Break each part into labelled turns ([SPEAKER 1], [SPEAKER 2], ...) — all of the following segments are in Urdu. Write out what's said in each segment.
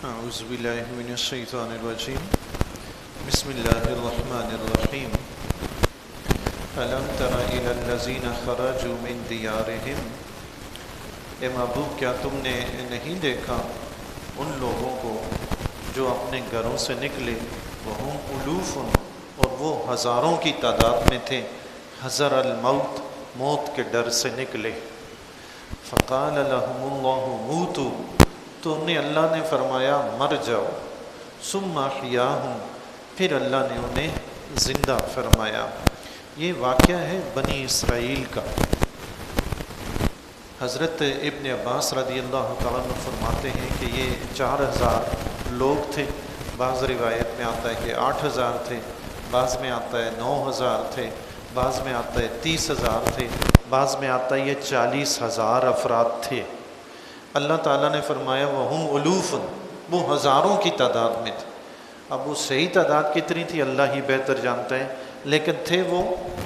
[SPEAKER 1] اعوذ باللہ من الشیطان الرجیم بسم اللہ الرحمن الرحیم الم تر الی الذین خرجوا من دیارہم اے محبوب کیا تم نے نہیں دیکھا ان لوگوں کو جو اپنے گھروں سے نکلے وہم الوف اور وہ ہزاروں کی تعداد میں تھے حذر الموت موت کے ڈر سے نکلے فقال لهم اللہ موتوا تو انہیں اللہ نے فرمایا مر جاؤ ثم احیاہم پھر اللہ نے انہیں زندہ فرمایا۔ یہ واقعہ ہے بنی اسرائیل کا۔ حضرت ابن عباس رضی اللہ تعالیٰ عنہ فرماتے ہیں کہ یہ 4000 لوگ تھے، بعض روایت میں آتا ہے کہ 8000 تھے، بعض میں آتا ہے 9000 تھے، بعض میں آتا ہے 30000 تھے، بعض میں آتا ہے یہ 40000 افراد تھے۔ اللہ تعالیٰ نے فرمایا وہم الوف، وہ ہزاروں کی تعداد میں تھے۔ اب وہ صحیح تعداد کتنی تھی اللہ ہی بہتر جانتا ہے، لیکن تھے وہ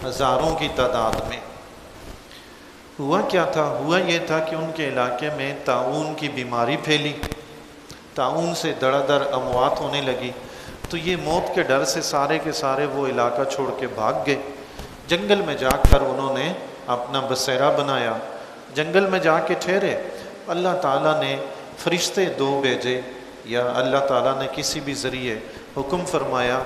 [SPEAKER 1] ہزاروں کی تعداد میں۔ ہوا کیا تھا؟ ہوا یہ تھا کہ ان کے علاقے میں طاعون کی بیماری پھیلی، طاعون سے دڑا دڑ اموات ہونے لگی، تو یہ موت کے ڈر سے سارے کے سارے وہ علاقہ چھوڑ کے بھاگ گئے۔ جنگل میں جا کر انہوں نے اپنا بسیرا بنایا، جنگل میں جا کے ٹھہرے۔ اللہ تعالیٰ نے فرشتے 2 بھیجے، یا اللہ تعالیٰ نے کسی بھی ذریعے حکم فرمایا،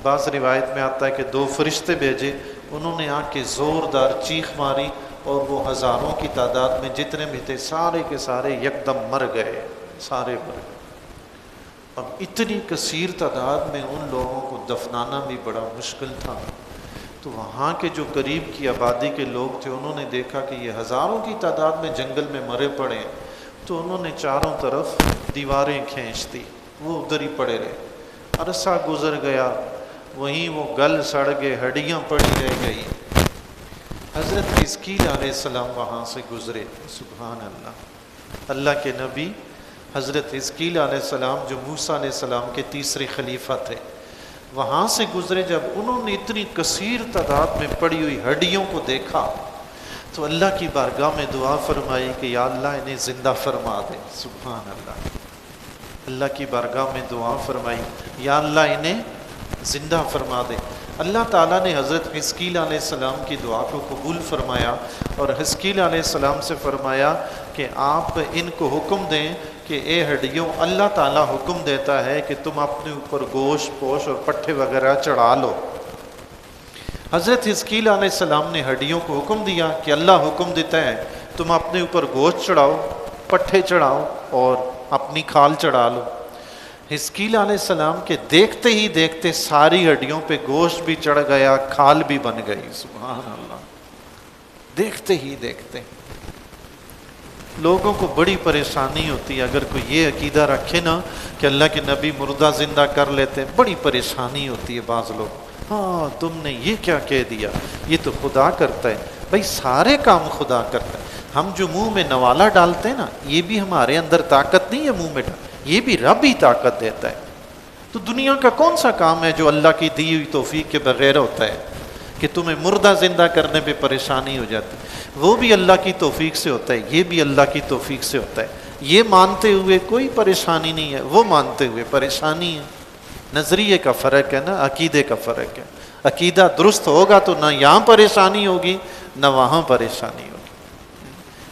[SPEAKER 1] بعض روایت میں آتا ہے کہ 2 فرشتے بھیجے، انہوں نے آ کے زوردار چیخ ماری اور وہ ہزاروں کی تعداد میں جتنے بھی تھے سارے کے سارے یکدم مر گئے، سارے مر گئے۔ اب اتنی کثیر تعداد میں ان لوگوں کو دفنانا بھی بڑا مشکل تھا، تو وہاں کے جو قریب کی آبادی کے لوگ تھے انہوں نے دیکھا کہ یہ ہزاروں کی تعداد میں جنگل میں مرے پڑے ہیں، تو انہوں نے چاروں طرف دیواریں کھینچ دی، وہ ادھر ہی پڑے رہے۔ عرصہ گزر گیا، وہیں وہ گل سڑ گئے، ہڈیاں پڑی رہ گئی۔ حضرت حزقیل علیہ السلام وہاں سے گزرے، سبحان اللہ۔ اللہ کے نبی حضرت حزقیل علیہ السلام جو موسیٰ علیہ السلام کے تیسرے خلیفہ تھے، وہاں سے گزرے۔ جب انہوں نے اتنی کثیر تعداد میں پڑی ہوئی ہڈیوں کو دیکھا تو اللہ کی بارگاہ میں دعا فرمائی کہ یا اللہ انہیں زندہ فرما دے، سبحان اللہ۔ اللہ کی بارگاہ میں دعا فرمائی یا اللہ انہیں زندہ فرما دے۔ اللہ تعالیٰ نے حضرت حزقیل علیہ السلام کی دعا کو قبول فرمایا اور حزقیل علیہ السلام سے فرمایا کہ آپ ان کو حکم دیں کہ اے ہڈیوں، اللہ تعالیٰ حکم دیتا ہے کہ تم اپنے اوپر گوشت پوش اور پٹھے وغیرہ چڑھا لو۔ حضرت حزقیل علیہ السلام نے ہڈیوں کو حکم دیا کہ اللہ حکم دیتا ہے تم اپنے اوپر گوشت چڑھاؤ، پٹھے چڑھاؤ اور اپنی کھال چڑھا لو۔ حزقیل علیہ السلام کے دیکھتے ہی دیکھتے ساری ہڈیوں پہ گوشت بھی چڑھ گیا، کھال بھی بن گئی، سبحان اللہ۔ دیکھتے ہی دیکھتے لوگوں کو بڑی پریشانی ہوتی ہے، اگر کوئی یہ عقیدہ رکھے نا کہ اللہ کے نبی مردہ زندہ کر لیتے، بڑی پریشانی ہوتی ہے۔ بعض لوگ ہاں تم نے یہ کیا کہہ دیا، یہ تو خدا کرتا ہے۔ بھائی سارے کام خدا کرتا ہے، ہم جو منہ میں نوالا ڈالتے ہیں نا، یہ بھی ہمارے اندر طاقت نہیں ہے منہ میں ڈال، یہ بھی رب ہی طاقت دیتا ہے۔ تو دنیا کا کون سا کام ہے جو اللہ کی دی ہوئی توفیق کے بغیر ہوتا ہے کہ تمہیں مردہ زندہ کرنے پہ پریشانی ہو جاتی؟ وہ بھی اللہ کی توفیق سے ہوتا ہے، یہ بھی اللہ کی توفیق سے ہوتا ہے۔ یہ مانتے ہوئے کوئی پریشانی نہیں ہے، وہ مانتے ہوئے پریشانی ہے۔ نظریے کا فرق ہے نا، عقیدے کا فرق ہے۔ عقیدہ درست ہوگا تو نہ یہاں پریشانی ہوگی نہ وہاں پریشانی ہوگی۔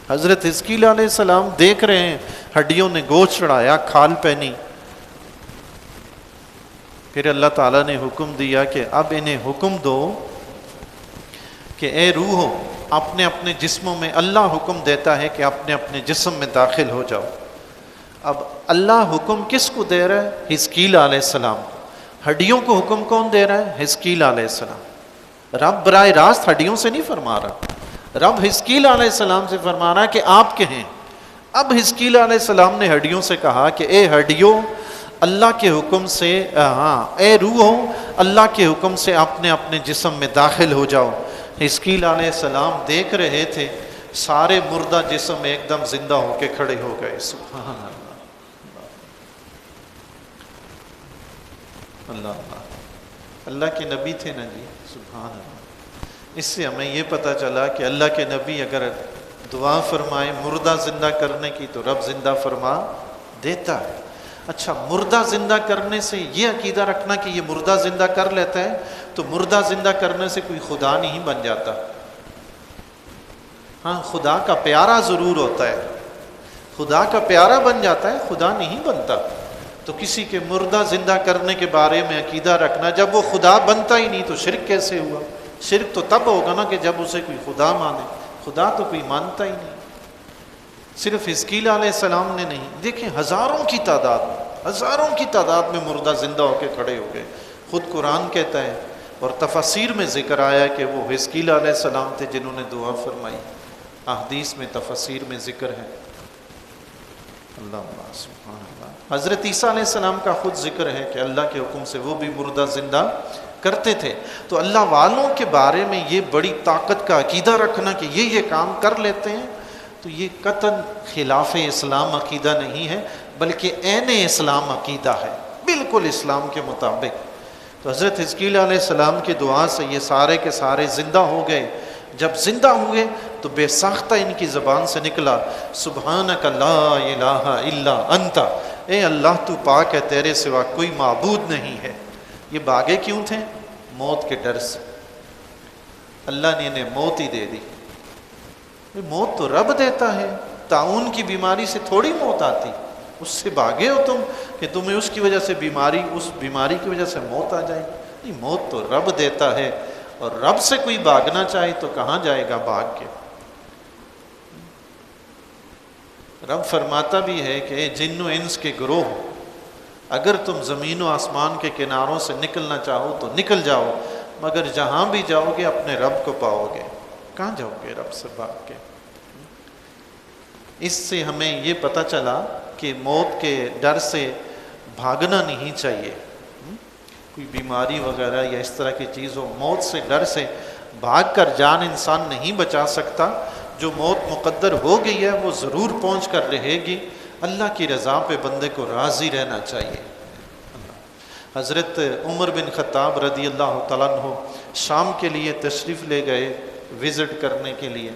[SPEAKER 1] حضرت حزقیل علیہ السلام دیکھ رہے ہیں ہڈیوں نے گوشت چڑھایا، کھال پہنی، پھر اللہ تعالیٰ نے حکم دیا کہ اب انہیں حکم دو کہ اے روحو اپنے اپنے جسموں میں، اللہ حکم دیتا ہے کہ اپنے اپنے جسم میں داخل ہو جاؤ۔ اب اللہ حکم کس کو دے رہا ہے؟ حزقیل علیہ السلام کو۔ ہڈیوں کو حکم کون دے رہا ہے؟ حزقیل علیہ السلام۔ رب براہ راست ہڈیوں سے نہیں فرما رہا، رب حزقیل علیہ السلام سے فرما رہا ہے کہ آپ کہیں۔ اب حزقیل علیہ السلام نے ہڈیوں سے کہا کہ اے ہڈیوں اللہ کے حکم سے، اے روحو اللہ کے حکم سے اپنے اپنے جسم میں داخل ہو جاؤ۔ حزقیل علیہ السلام دیکھ رہے تھے سارے مردہ جسم ایک دم زندہ ہو کے کھڑے ہو گئے، سبحان اللہ اللہ۔ اللہ کے نبی تھے نا جی، سبحان اللہ۔ اس سے ہمیں یہ پتہ چلا کہ اللہ کے نبی اگر دعا فرمائے مردہ زندہ کرنے کی تو رب زندہ فرما دیتا ہے۔ اچھا مردہ زندہ کرنے سے یہ عقیدہ رکھنا کہ یہ مردہ زندہ کر لیتا ہے، تو مردہ زندہ کرنے سے کوئی خدا نہیں بن جاتا. ہاں خدا کا پیارا ضرور ہوتا ہے، خدا کا پیارا بن جاتا ہے، خدا نہیں بنتا. تو کسی کے مردہ زندہ کرنے کے بارے میں عقیدہ رکھنا، جب وہ خدا بنتا ہی نہیں تو شرک کیسے ہوا؟ شرک تو تب ہوگا نا کہ جب اسے کوئی خدا مانے. خدا تو کوئی مانتا ہی نہیں. صرف حزقیل علیہ السلام نے نہیں، دیکھیں ہزاروں کی تعداد میں مردہ زندہ ہو کے کھڑے ہو گئے. خود قرآن کہتا ہے اور تفاسیر میں ذکر آیا کہ وہ حزقیل علیہ السلام تھے جنہوں نے دعا فرمائی. احادیث میں تفاسیر میں ذکر ہے. اللہ سبحان اللہ. حضرت عیسیٰ علیہ السلام کا خود ذکر ہے کہ اللہ کے حکم سے وہ بھی مردہ زندہ کرتے تھے. تو اللہ والوں کے بارے میں یہ بڑی طاقت کا عقیدہ رکھنا کہ یہ کام کر لیتے ہیں، تو یہ قطعاً خلاف اسلام عقیدہ نہیں ہے، بلکہ عین اسلام عقیدہ ہے، بالکل اسلام کے مطابق. تو حضرت حزقیل علیہ السلام کی دعا سے یہ سارے کے سارے زندہ ہو گئے. جب زندہ ہوئے تو بے ساختہ ان کی زبان سے نکلا سبحانک لا الہ الا انت، اے اللہ تو پاک ہے، تیرے سوا کوئی معبود نہیں ہے. یہ بھاگے کیوں تھے؟ موت کے ڈر سے. اللہ نے انہیں موت ہی دے دی. موت تو رب دیتا ہے، طاعون کی بیماری سے تھوڑی موت آتی. اس سے بھاگے ہو تم کہ تمہیں اس کی وجہ سے اس بیماری کی وجہ سے موت آ جائے. نہیں، موت تو رب دیتا ہے، اور رب سے کوئی بھاگنا چاہے تو کہاں جائے گا بھاگ کے؟ رب فرماتا بھی ہے کہ اے جن و انس کے گروہ، اگر تم زمین و آسمان کے کناروں سے نکلنا چاہو تو نکل جاؤ، مگر جہاں بھی جاؤ گے اپنے رب کو پاؤ گے. کہاں جاؤ گے رب سے بھاگ کے؟ اس سے ہمیں یہ پتہ چلا کہ موت کے ڈر سے بھاگنا نہیں چاہیے. کوئی بیماری وغیرہ یا اس طرح کی چیز ہو، موت سے ڈر سے بھاگ کر جان انسان نہیں بچا سکتا. جو موت مقدر ہو گئی ہے وہ ضرور پہنچ کر رہے گی. اللہ کی رضا پہ بندے کو راضی رہنا چاہیے. حضرت عمر بن خطاب رضی اللہ تعالیٰ عنہ شام کے لیے تشریف لے گئے وزٹ کرنے کے لیے.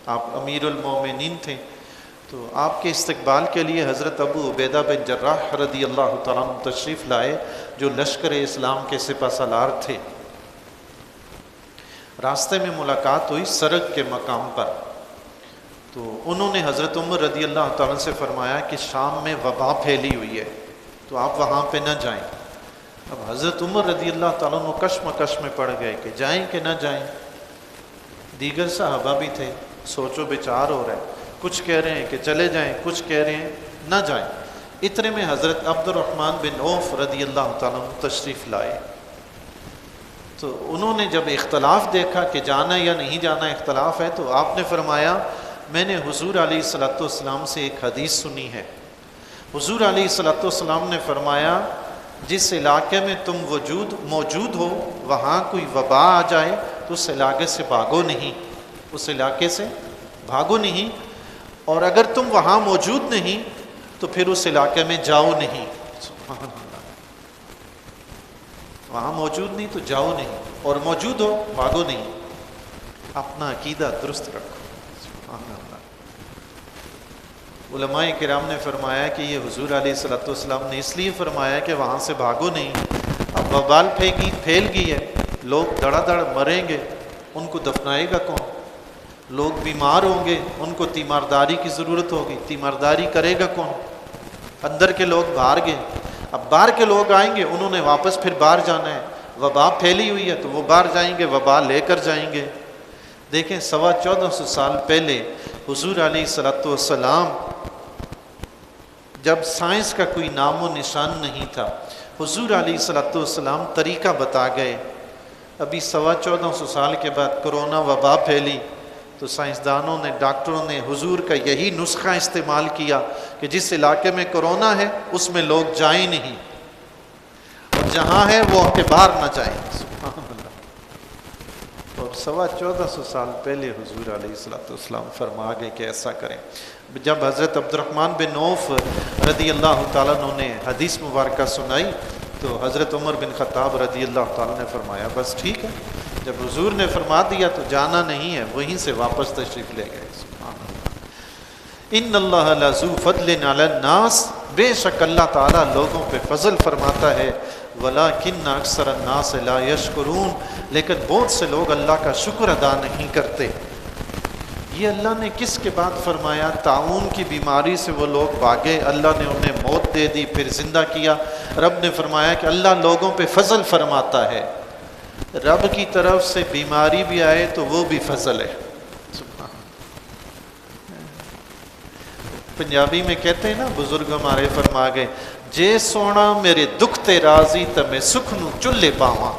[SPEAKER 1] آپ امیر المومنین تھے، تو آپ کے استقبال کے لیے حضرت ابو عبیدہ بن جراح رضی اللہ تعالیٰ عنہ تشریف لائے، جو لشکر اسلام کے سپہ سالار تھے. راستے میں ملاقات ہوئی سرگ کے مقام پر. تو انہوں نے حضرت عمر رضی اللہ تعالیٰ سے فرمایا کہ شام میں وبا پھیلی ہوئی ہے، تو آپ وہاں پہ نہ جائیں. اب حضرت عمر رضی اللہ تعالیٰ عنہ کشمکش میں پڑ گئے کہ جائیں کہ نہ جائیں. دیگر صحابہ بھی تھے، سوچو بچار ہو رہا ہے، کچھ کہہ رہے ہیں کہ چلے جائیں، کچھ کہہ رہے ہیں نہ جائیں. اتنے میں حضرت عبد الرحمن بن عوف رضی اللہ تعالیٰ عنہ تشریف لائے. تو انہوں نے جب اختلاف دیکھا کہ جانا یا نہیں جانا اختلاف ہے، تو آپ نے فرمایا میں نے حضور علیہ الصلوۃ والسلام سے ایک حدیث سنی ہے. حضور علیہ الصلوۃ والسلام نے فرمایا جس علاقے میں تم موجود ہو وہاں کوئی وبا آ جائے تو اس علاقے سے بھاگو نہیں، اس علاقے سے بھاگو نہیں، اور اگر تم وہاں موجود نہیں تو پھر اس علاقے میں جاؤ نہیں. سبحان اللہ. وہاں موجود نہیں تو جاؤ نہیں، اور موجود ہو بھاگو نہیں. اپنا عقیدہ درست رکھو. سبحان اللہ. علماء کرام نے فرمایا کہ یہ حضور علیہ الصلوۃ والسلام نے اس لیے فرمایا کہ وہاں سے بھاگو نہیں. اب وبال پھیل گئی ہے، لوگ دڑا دڑ مریں گے، ان کو دفنائے گا کون؟ لوگ بیمار ہوں گے، ان کو تیمارداری کی ضرورت ہوگی، تیمارداری کرے گا کون؟ اندر کے لوگ باہر گئے، اب باہر کے لوگ آئیں گے، انہوں نے واپس پھر باہر جانا ہے. وبا پھیلی ہوئی ہے تو وہ باہر جائیں گے، وبا لے کر جائیں گے. دیکھیں 1450 سال پہلے حضور علیہ الصلوۃ والسلام، جب سائنس کا کوئی نام و نشان نہیں تھا، حضور علیہ الصلوۃ والسلام طریقہ بتا گئے. ابھی 1450 سال کے بعد کرونا وبا پھیلی تو سائنسدانوں نے، ڈاکٹروں نے حضور کا یہی نسخہ استعمال کیا کہ جس علاقے میں کرونا ہے اس میں لوگ جائیں نہیں، اور جہاں ہے وہ کے باہر نہ جائیں. سبحان اللہ. اور 1450 سال پہلے حضور علیہ الصلوۃ والسلام فرما گئے کہ ایسا کریں. جب حضرت عبد الرحمن بن عوف رضی اللہ تعالیٰ عنہ نے حدیث مبارکہ سنائی تو حضرت عمر بن خطاب رضی اللہ تعالیٰ نے فرمایا بس ٹھیک ہے. جب حضور نے فرما دیا تو جانا نہیں ہے، وہیں سے واپس تشریف لے گئے. سبحان اللہ. ان اللہ لذو فضل علی الناس بے شک اللہ تعالیٰ لوگوں پہ فضل فرماتا ہے، وَلَٰكِنَّ أَكْثَرَ النَّاسِ لَا يَشْكُرُونَ، لیکن بہت سے لوگ اللہ کا شکر ادا نہیں کرتے۔ یہ اللہ نے کس کے بعد فرمایا؟ طاعون کی بیماری سے وہ لوگ بھاگے، اللہ نے انہیں موت دے دی، پھر زندہ کیا۔ رب نے فرمایا کہ اللہ لوگوں پہ فضل فرماتا ہے، رب کی طرف سے بیماری بھی آئے تو وہ بھی فضل ہے۔ پنجابی میں کہتے ہیں نا، بزرگ ہمارے فرما گئے، جے سونا میرے دکھ تے راضی تے میں سکھ نو چلے پاواں۔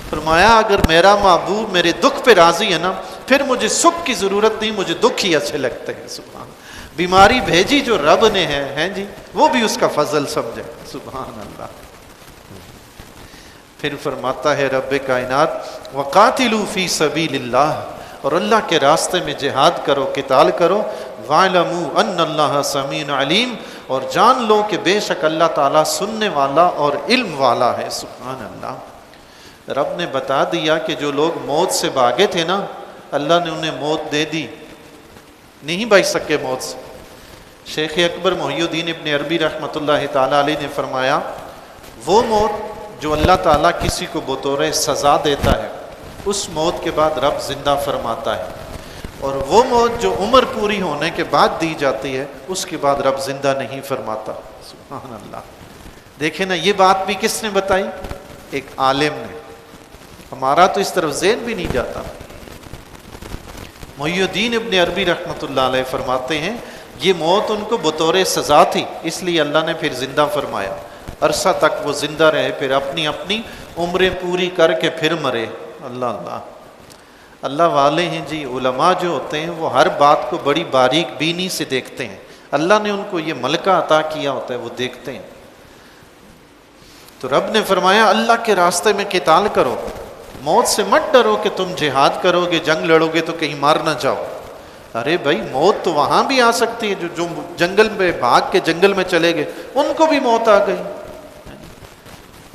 [SPEAKER 1] فرمایا اگر میرا محبوب میرے دکھ پہ راضی ہے نا، پھر مجھے سکھ کی ضرورت نہیں، مجھے دکھ ہی اچھے لگتے ہیں۔ سبحان، بیماری بھیجی جو رب نے ہے جی، وہ بھی اس کا فضل سمجھے۔ سبحان اللہ۔ پھر فرماتا ہے رب کائنات، وَقَاتِلُوا فِي سَبِيلِ اللَّهِ، اور اللہ کے راستے میں جہاد کرو، قتال کرو، وَاعْلَمُوا أَنَّ اللَّهَ سَمِيعٌ عَلِيمٌ، اور جان لو کہ بے شک اللہ تعالیٰ سننے والا اور علم والا ہے۔ سبحان اللہ۔ رب نے بتا دیا کہ جو لوگ موت سے بھاگے تھے نا، اللہ نے انہیں موت دے دی، نہیں بچ سکے موت سے۔ شیخ اکبر محی الدین ابن عربی رحمۃ اللہ تعالیٰ علیہ نے فرمایا، وہ موت جو اللہ تعالیٰ کسی کو بطور سزا دیتا ہے، اس موت کے بعد رب زندہ فرماتا ہے، اور وہ موت جو عمر پوری ہونے کے بعد دی جاتی ہے، اس کے بعد رب زندہ نہیں فرماتا۔ سبحان اللہ۔ دیکھیں نا، یہ بات بھی کس نے بتائی؟ ایک عالم نے۔ ہمارا تو اس طرف ذہن بھی نہیں جاتا۔ محی الدین ابن عربی رحمۃ اللہ علیہ فرماتے ہیں، یہ موت ان کو بطور سزا تھی، اس لیے اللہ نے پھر زندہ فرمایا۔ عرصہ تک وہ زندہ رہے، پھر اپنی اپنی عمریں پوری کر کے پھر مرے۔ اللہ اللہ۔ اللہ والے ہیں جی، علماء جو ہوتے ہیں وہ ہر بات کو بڑی باریک بینی سے دیکھتے ہیں۔ اللہ نے ان کو یہ ملکہ عطا کیا ہوتا ہے، وہ دیکھتے ہیں۔ تو رب نے فرمایا اللہ کے راستے میں قتال کرو، موت سے مت ڈرو کہ تم جہاد کرو گے، جنگ لڑو گے تو کہیں مار نہ جاؤ۔ ارے بھائی، موت تو وہاں بھی آ سکتی ہے، جو جنگل میں بھاگ کے جنگل میں چلے گئے ان کو بھی موت آ گئی۔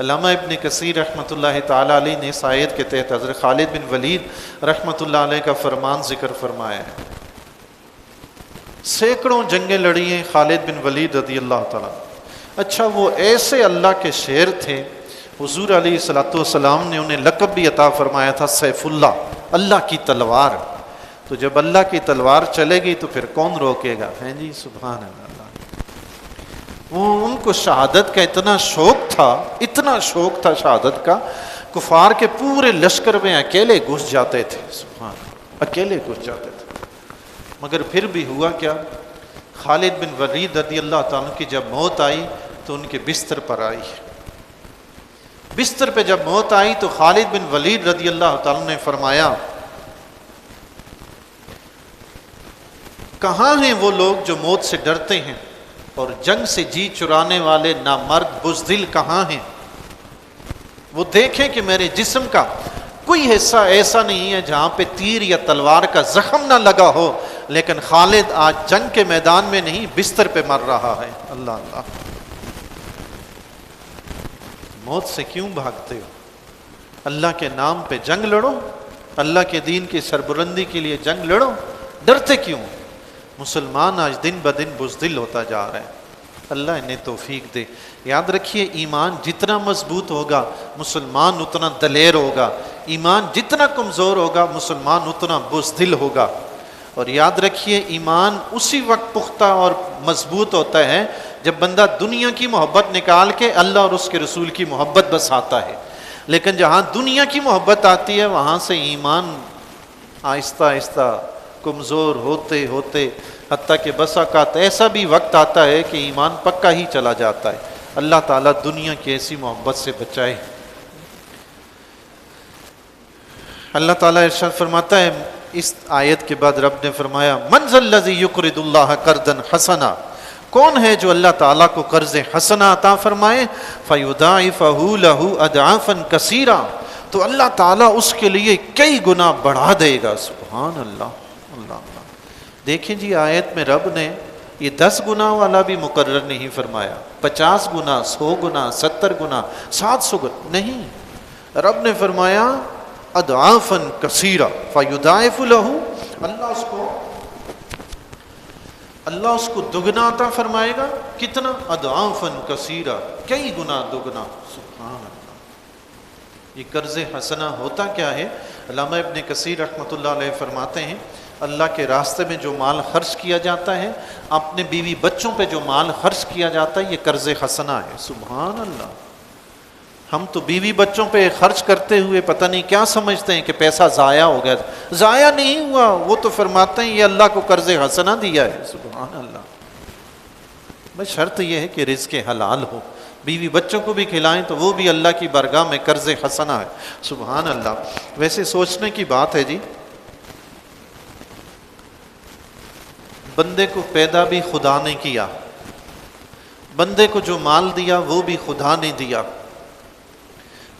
[SPEAKER 1] علامہ ابن کثیر رحمۃ اللہ تعالیٰ علیہ نے اس آیت کے تحت حضرت خالد بن ولید رحمۃ اللہ علیہ کا فرمان ذکر فرمایا ہے۔ سینکڑوں جنگیں لڑی ہیں خالد بن ولید رضی اللہ تعالیٰ۔ اچھا، وہ ایسے اللہ کے شیر تھے، حضور علیہ الصلوۃ والسلام نے انہیں لقب بھی عطا فرمایا تھا، سیف اللہ، اللہ کی تلوار۔ تو جب اللہ کی تلوار چلے گی تو پھر کون روکے گا؟ ہیں جی، سبحان اللہ۔ وہ ان کو شہادت کا اتنا شوق تھا شہادت کا، کفار کے پورے لشکر میں اکیلے گھس جاتے تھے۔ سبحان اللہ، اکیلے گھس جاتے تھے۔ مگر پھر بھی ہوا کیا؟ خالد بن ولید رضی اللہ تعالیٰ کی جب موت آئی تو ان کے بستر پر آئی۔ بستر پہ جب موت آئی تو خالد بن ولید رضی اللہ تعالیٰ نے فرمایا، کہاں ہیں وہ لوگ جو موت سے ڈرتے ہیں اور جنگ سے جی چرانے والے نامرد بزدل کہاں ہیں؟ وہ دیکھیں کہ میرے جسم کا کوئی حصہ ایسا نہیں ہے جہاں پہ تیر یا تلوار کا زخم نہ لگا ہو، لیکن خالد آج جنگ کے میدان میں نہیں، بستر پہ مر رہا ہے۔ اللہ اللہ۔ موت سے کیوں بھاگتے ہو؟ اللہ کے نام پہ جنگ لڑو، اللہ کے دین کی سربلندی کے لیے جنگ لڑو، ڈرتے کیوں؟ مسلمان آج دن بدن بزدل ہوتا جا رہا ہے۔ اللہ انہیں توفیق دے۔ یاد رکھیے، ایمان جتنا مضبوط ہوگا مسلمان اتنا دلیر ہوگا، ایمان جتنا کمزور ہوگا مسلمان اتنا بزدل ہوگا۔ اور یاد رکھیے، ایمان اسی وقت پختہ اور مضبوط ہوتا ہے جب بندہ دنیا کی محبت نکال کے اللہ اور اس کے رسول کی محبت بساتا ہے۔ لیکن جہاں دنیا کی محبت آتی ہے وہاں سے ایمان آہستہ آہستہ کمزور ہوتے ہوتے، حتیٰ کہ بس اوقات ایسا بھی وقت آتا ہے کہ ایمان پکا ہی چلا جاتا ہے۔ اللہ تعالیٰ دنیا کی ایسی محبت سے بچائے۔ اللہ تعالیٰ ارشاد فرماتا ہے اس آیت کے بعد، رب نے فرمایا، من ذا الذی یقرض اللہ قرضا حسنا، کون ہے جو اللہ تعالیٰ کو قرض حسنا عطا فرمائے؟ فیضاعفہ لہ اضعافا کثیرا، تو اللہ تعالیٰ اس کے لیے کئی گنا بڑھا دے گا۔ سبحان اللہ۔ اللہ اللہ۔ دیکھیں جی، آیت میں رب نے یہ 10 گنا والا بھی مقرر نہیں فرمایا، 50 گنا، 100 گنا، 70 گنا، 700 گنا نہیں، رب نے فرمایا اضعافا کثیرا فیضاعف لہ، اللہ اس کو اللہ اس کو دگنا عطا فرمائے گا. کتنا؟ اضعافاً کثیرہ، کئی گنا دگنا. سبحان اللہ. یہ قرض حسنہ ہوتا کیا ہے؟ علامہ ابن کثیر رحمۃ اللہ علیہ فرماتے ہیں اللہ کے راستے میں جو مال خرچ کیا جاتا ہے، اپنے بیوی بچوں پہ جو مال خرچ کیا جاتا ہے، یہ قرض حسنہ ہے. سبحان اللہ. ہم تو بیوی بچوں پہ خرچ کرتے ہوئے پتہ نہیں کیا سمجھتے ہیں کہ پیسہ ضائع ہو گیا. ضائع نہیں ہوا، وہ تو فرماتے ہیں یہ اللہ کو قرض حسنہ دیا ہے. سبحان اللہ. بس شرط یہ ہے کہ رزق حلال ہو. بیوی بچوں کو بھی کھلائیں تو وہ بھی اللہ کی بارگاہ میں قرض حسنہ ہے. سبحان اللہ. ویسے سوچنے کی بات ہے جی، بندے کو پیدا بھی خدا نے کیا، بندے کو جو مال دیا وہ بھی خدا نے دیا،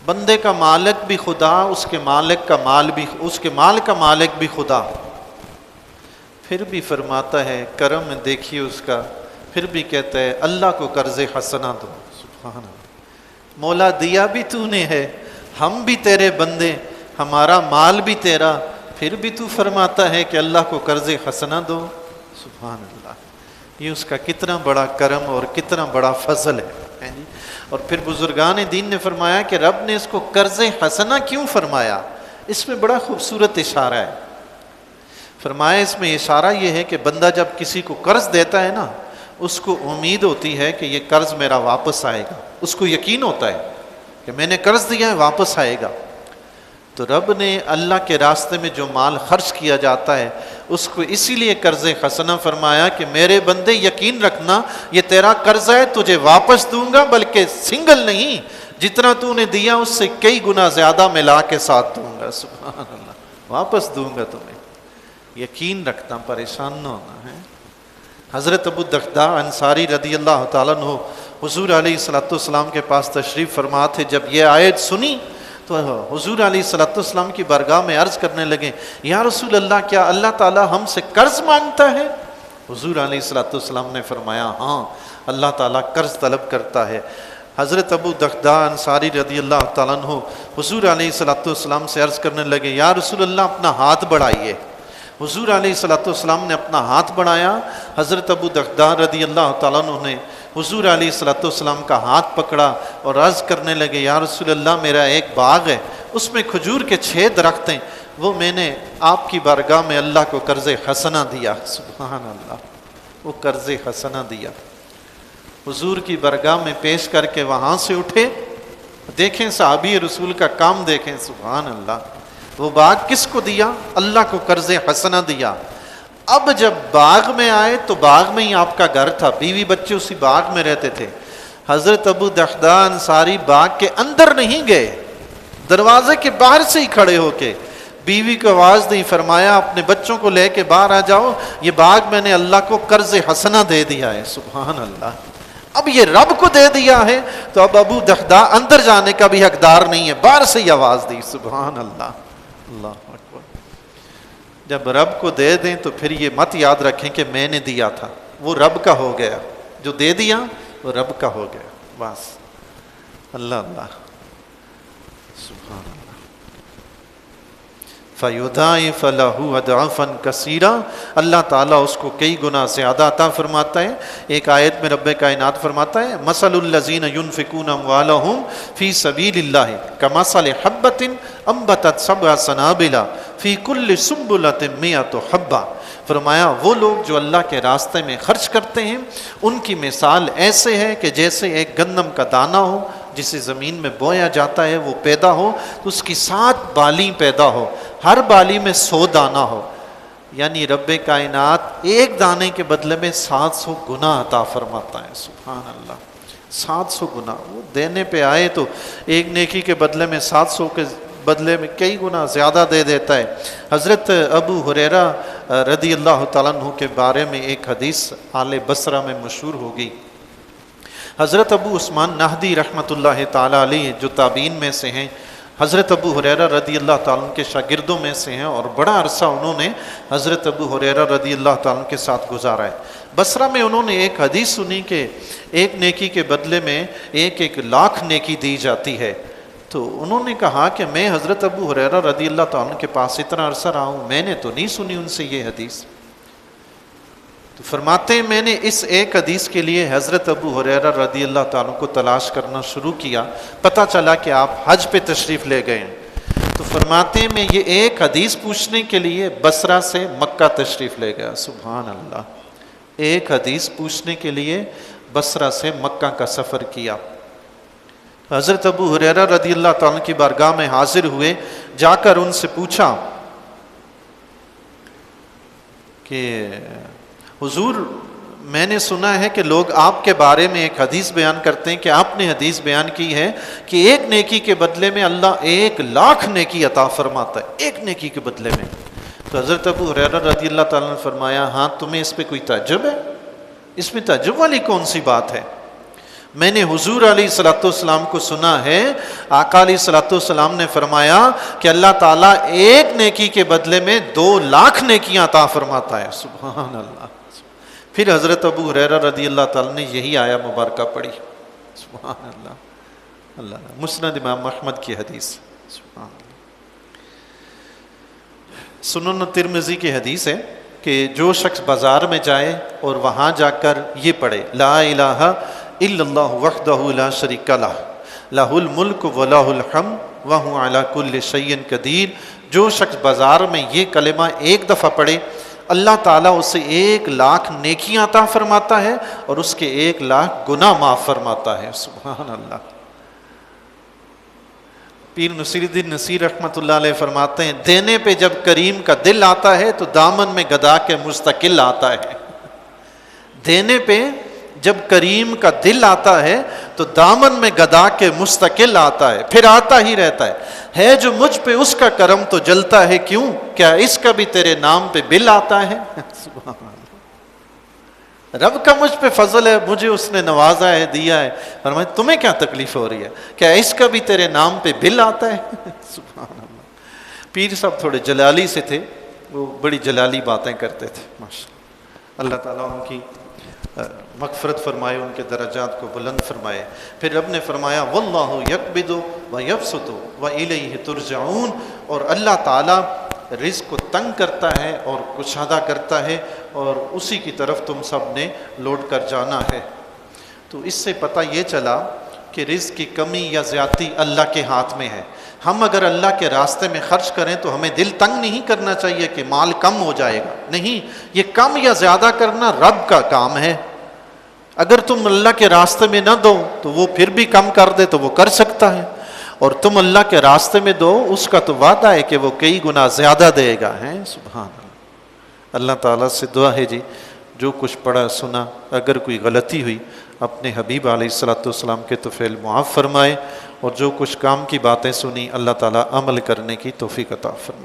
[SPEAKER 1] بندے کا مالک بھی خدا، اس کے مالک کا مال بھی، اس کے مال کا مالک بھی خدا. پھر بھی فرماتا ہے کرم دیکھیے اس کا، پھر بھی کہتا ہے اللہ کو قرض حسنہ دو. سبحان اللہ. مولا دیا بھی تو نے ہے، ہم بھی تیرے بندے، ہمارا مال بھی تیرا، پھر بھی تو فرماتا ہے کہ اللہ کو قرض حسنہ دو. سبحان اللہ. یہ اس کا کتنا بڑا کرم اور کتنا بڑا فضل ہے جی. اور پھر بزرگان دین نے فرمایا کہ رب نے اس کو قرض حسنہ کیوں فرمایا؟ اس میں بڑا خوبصورت اشارہ ہے. فرمایا اس میں اشارہ یہ ہے کہ بندہ جب کسی کو قرض دیتا ہے نا، اس کو امید ہوتی ہے کہ یہ قرض میرا واپس آئے گا، اس کو یقین ہوتا ہے کہ میں نے قرض دیا ہے واپس آئے گا. تو رب نے اللہ کے راستے میں جو مال خرچ کیا جاتا ہے اس کو اسی لیے قرض حسنہ فرمایا کہ میرے بندے یقین رکھنا یہ تیرا قرض ہے، تجھے واپس دوں گا، بلکہ سنگل نہیں، جتنا تو نے دیا اس سے کئی گنا زیادہ ملا کے ساتھ دوں گا. سبحان اللہ. واپس دوں گا تمہیں، یقین رکھنا، پریشان نہ ہونا ہے. حضرت ابو الدرداء انصاری رضی اللہ تعالیٰ عنہ حضور علیہ الصلوۃ والسلام کے پاس تشریف فرما تھے. جب یہ آیت سنی تو حضور علیہ الصلوۃ والسلام کی بارگاہ میں عرض کرنے لگے یا رسول اللہ کیا اللہ تعالیٰ ہم سے قرض مانگتا ہے؟ حضور علیہ الصلوۃ والسلام نے فرمایا ہاں، اللہ تعالیٰ قرض طلب کرتا ہے. حضرت ابو الدرداء انصاری رضی اللہ تعالیٰ عنہ حضور علیہ الصلوۃ والسلام سے عرض کرنے لگے یا رسول اللہ اپنا ہاتھ بڑھائیے. حضور علیہ الصلوۃ والسلام نے اپنا ہاتھ بڑھایا. حضرت ابو الدرداء رضی اللہ تعالیٰ عنہ نے حضور علیہ الصلوۃ والسلام کا ہاتھ پکڑا اور عرض کرنے لگے یا رسول اللہ میرا ایک باغ ہے، اس میں کھجور کے 6 درخت ہیں، وہ میں نے آپ کی بارگاہ میں اللہ کو قرض حسنہ دیا. سبحان اللہ. وہ قرض حسنہ دیا، حضور کی بارگاہ میں پیش کر کے وہاں سے اٹھے. دیکھیں صحابی رسول کا کام دیکھیں. سبحان اللہ. وہ باغ کس کو دیا؟ اللہ کو قرض حسنہ دیا. اب جب باغ میں آئے تو باغ میں ہی آپ کا گھر تھا، بیوی بچے اسی باغ میں رہتے تھے. حضرت ابو الدرداء انصاری باغ کے اندر نہیں گئے، دروازے کے باہر سے ہی کھڑے ہو کے بیوی کو آواز دی، فرمایا اپنے بچوں کو لے کے باہر آ جاؤ، یہ باغ میں نے اللہ کو قرض حسنہ دے دیا ہے. سبحان اللہ. اب یہ رب کو دے دیا ہے تو اب ابو الدرداء اندر جانے کا بھی حقدار نہیں ہے، باہر سے ہی آواز دی. سبحان اللہ. اللہ اکبر. جب رب کو دے دیں تو پھر یہ مت یاد رکھیں کہ میں نے دیا تھا، وہ رب کا ہو گیا، جو دے دیا وہ رب کا ہو گیا. بس. اللہ اللہ. سبحان اللہ. فَيُضَاعِفَ لَهُ أَضْعَافًا كَثِيرًا. اللہ تعالیٰ اس کو کئی گنا زیادہ عطا فرماتا ہے. ایک آیت میں رب کائنات فرماتا ہے مَثَلُ الَّذِينَ يُنْفِقُونَ أَمْوَالَهُمْ فِي سَبِيلِ اللَّهِ كَمَثَلِ حَبَّةٍ أَنبَتَتْ سَبْعَ سَنَابِلَ فِي كُلِّ سُنبُلَةٍ مِّائَةُ حَبَّةٍ. فرمایا وہ لوگ جو اللہ کے راستے میں خرچ کرتے ہیں ان کی مثال ایسے ہے کہ جیسے ایک گندم کا دانہ ہو جسے زمین میں بویا جاتا ہے، وہ پیدا ہو تو اس کی 7 بالی پیدا ہو، ہر بالی میں 100 دانہ ہو. یعنی رب کائنات ایک دانے کے بدلے میں 700 گنا عطا فرماتا ہے. سبحان اللہ. 700 گنا. وہ دینے پہ آئے تو ایک نیکی کے بدلے میں 700 کے بدلے میں کئی گنا زیادہ دے دیتا ہے. حضرت ابو ہریرہ رضی اللہ تعالیٰ عنہ کے بارے میں ایک حدیث اہل بصرہ میں مشہور ہو گئی. حضرت ابو عثمان نہدی رحمۃ اللہ تعالیٰ علیہ جو تابعین میں سے ہیں، حضرت ابو ہریرہ رضی اللہ تعالیٰ عنہ کے شاگردوں میں سے ہیں اور بڑا عرصہ انہوں نے حضرت ابو ہریرہ رضی اللہ تعالیٰ عنہ کے ساتھ گزارا ہے. بصرہ میں انہوں نے ایک حدیث سنی کہ ایک نیکی کے بدلے میں 1 لاکھ نیکی دی جاتی ہے. تو انہوں نے کہا کہ میں حضرت ابو ہریرہ رضی اللہ تعالیٰ عنہ کے پاس اتنا عرصہ رہا ہوں، میں نے تو نہیں سنی ان سے یہ حدیث. تو فرماتے ہیں میں نے اس ایک حدیث کے لیے حضرت ابو ہریرہ رضی اللہ تعالیٰ کو تلاش کرنا شروع کیا، پتہ چلا کہ آپ حج پہ تشریف لے گئے ہیں، تو فرماتے ہیں میں یہ ایک حدیث پوچھنے کے لیے بصرہ سے مکہ تشریف لے گیا۔ سبحان اللہ، ایک حدیث پوچھنے کے لیے بصرہ سے مکہ کا سفر کیا۔ حضرت ابو ہریرہ رضی اللہ تعالیٰ کی بارگاہ میں حاضر ہوئے، جا کر ان سے پوچھا کہ حضور میں نے سنا ہے کہ لوگ آپ کے بارے میں ایک حدیث بیان کرتے ہیں کہ آپ نے حدیث بیان کی ہے کہ ایک نیکی کے بدلے میں اللہ 1,00,000 نیکی عطا فرماتا ہے، ایک نیکی کے بدلے میں۔ تو حضرت ابو ہریرہ رضی اللہ تعالیٰ نے فرمایا ہاں تمہیں اس پہ کوئی تعجب ہے؟ اس میں تعجب والی کون سی بات ہے؟ میں نے حضور علیہ الصلوۃ والسلام کو سنا ہے، آقا علیہ الصلوۃ والسلام نے فرمایا کہ اللہ تعالیٰ ایک نیکی کے بدلے میں 2,00,000 نیکیاں عطا فرماتا ہے۔ سبحان اللہ۔ پھر حضرت ابو ہریرہ رضی اللہ تعالیٰ نے یہی آیا مبارکہ پڑھی۔ سبحان اللہ، اللہ، مسند امام احمد کی حدیث۔ سبحان اللہ۔ سنن ترمذی کی حدیث ہے کہ جو شخص بازار میں جائے اور وہاں جا کر یہ پڑھے لا الہ الا اللہ وحدہ لا شریک لہ لہ الملک ولہ الحمد وہو علی کل شیء قدیر، جو شخص بازار میں یہ کلمہ ایک دفعہ پڑھے اللہ تعالیٰ اسے 1,00,000 نیکیاں عطا فرماتا ہے اور اس کے 1,00,000 گناہ معاف فرماتا ہے۔ سبحان اللہ۔ پیر نصیر الدین نصیر رحمۃ اللہ علیہ فرماتے ہیں دینے پہ جب کریم کا دل آتا ہے تو دامن میں گدا کے مستقل آتا ہے۔ دینے پہ جب کریم کا دل آتا ہے تو دامن میں گدا کے مستقل آتا ہے، پھر آتا ہی رہتا ہے جو مجھ پہ اس کا کرم تو جلتا ہے کیوں، کیا اس کا بھی تیرے نام پہ بل آتا ہے؟ رب کا مجھ پہ فضل ہے، مجھے اس نے نوازا ہے، دیا ہے، فرمایا تمہیں کیا تکلیف ہو رہی ہے، کیا اس کا بھی تیرے نام پہ بل آتا ہے؟ سبحان اللہ۔ پیر صاحب تھوڑے جلالی سے تھے، وہ بڑی جلالی باتیں کرتے تھے، ماشاءاللہ۔ اللہ تعالیٰ ان کی مغفرت فرمائے، ان کے درجات کو بلند فرمائے۔ پھر رب نے فرمایا واللہ یقبض ویبسط والیہ ترجعون، اور اللہ تعالیٰ رزق کو تنگ کرتا ہے اور کشادہ کرتا ہے اور اسی کی طرف تم سب نے لوٹ کر جانا ہے۔ تو اس سے پتہ یہ چلا کہ رزق کی کمی یا زیادتی اللہ کے ہاتھ میں ہے۔ ہم اگر اللہ کے راستے میں خرچ کریں تو ہمیں دل تنگ نہیں کرنا چاہیے کہ مال کم ہو جائے گا، نہیں، یہ کم یا زیادہ کرنا رب کا کام ہے۔ اگر تم اللہ کے راستے میں نہ دو تو وہ پھر بھی کم کر دے تو وہ کر سکتا ہے، اور تم اللہ کے راستے میں دو اس کا تو وعدہ ہے کہ وہ کئی گنا زیادہ دے گا۔ سبحان اللہ۔ اللہ تعالیٰ سے دعا ہے جی جو کچھ پڑھا سنا اگر کوئی غلطی ہوئی اپنے حبیب علیہ الصلوۃ والسلام کے طفیل معاف فرمائے، اور جو کچھ کام کی باتیں سنی اللہ تعالیٰ عمل کرنے کی توفیق عطا فرمائے۔